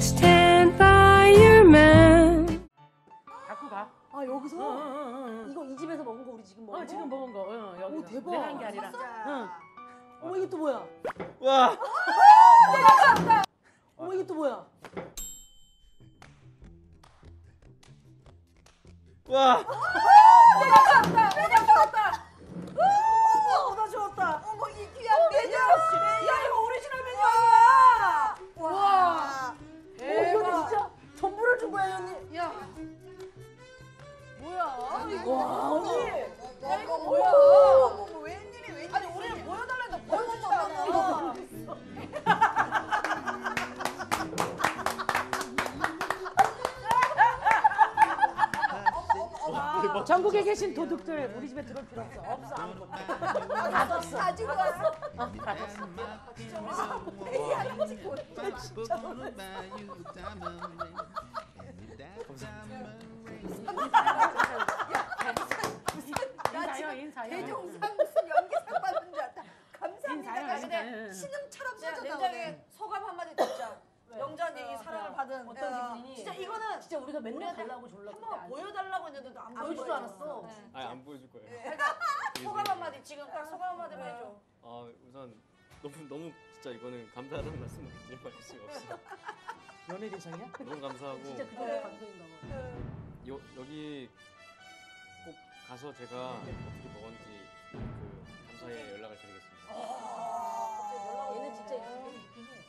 Stand by your man. 갖고 가. 아 여기서? 응. 이거 이 집에서 먹은 거 우리 지금 먹은 거? 지금 먹은 거. 여기. 오, 대박. 내가 한 게 아니라. 응. 어머 이게 또 뭐야? 와. 어머 이게 또 뭐야? 와. 어머 나 좋았다. 어머 이 귀한 메뉴. 야 이거 오리지널 메뉴 아니야? 와. 이거 진짜 전부를 준 거야 언니. 야, 뭐야? 와 언니. 야, 이거 뭐야? 어머 웬일이 웬일? 아니, 우리는 보여달라는데 보여주지 않아. 전국에 계신 도둑들 우리 집에 들어올 필요 없어. 없어 아무것도. 다 줬어. 가지고 왔어. 다 줬어. 인사요 인사요. 대종상 무슨 연기상 받는 줄 알았다. 감사합니다. 인사요 근데 인사요. 신음처럼 야, 써져 냉장에 나오네. 소감 한마디 듣자. 영자님 이 사랑을 받은 어떤 기분이니? 진짜 이거는 진짜 우리가 맨날 달라고 졸라 한번 보여달라고 했는데도 안 보여주지도 보여주잖아. 않았어. 네. 아니 안 보여줄 거예요. 그러니까 소감 한마디 지금 딱 소감 한마디만 해줘. 우선 너무 진짜 이거는 감사하다는 말씀을 드릴 수가 없어요. 연애 대상이야? 너무 감사하고 진짜 그 정도 감동인가 봐. 여기 꼭 가서 제가 어떻게 먹었는지 감사의 연락을 드리겠습니다. 얘는 진짜 이렇게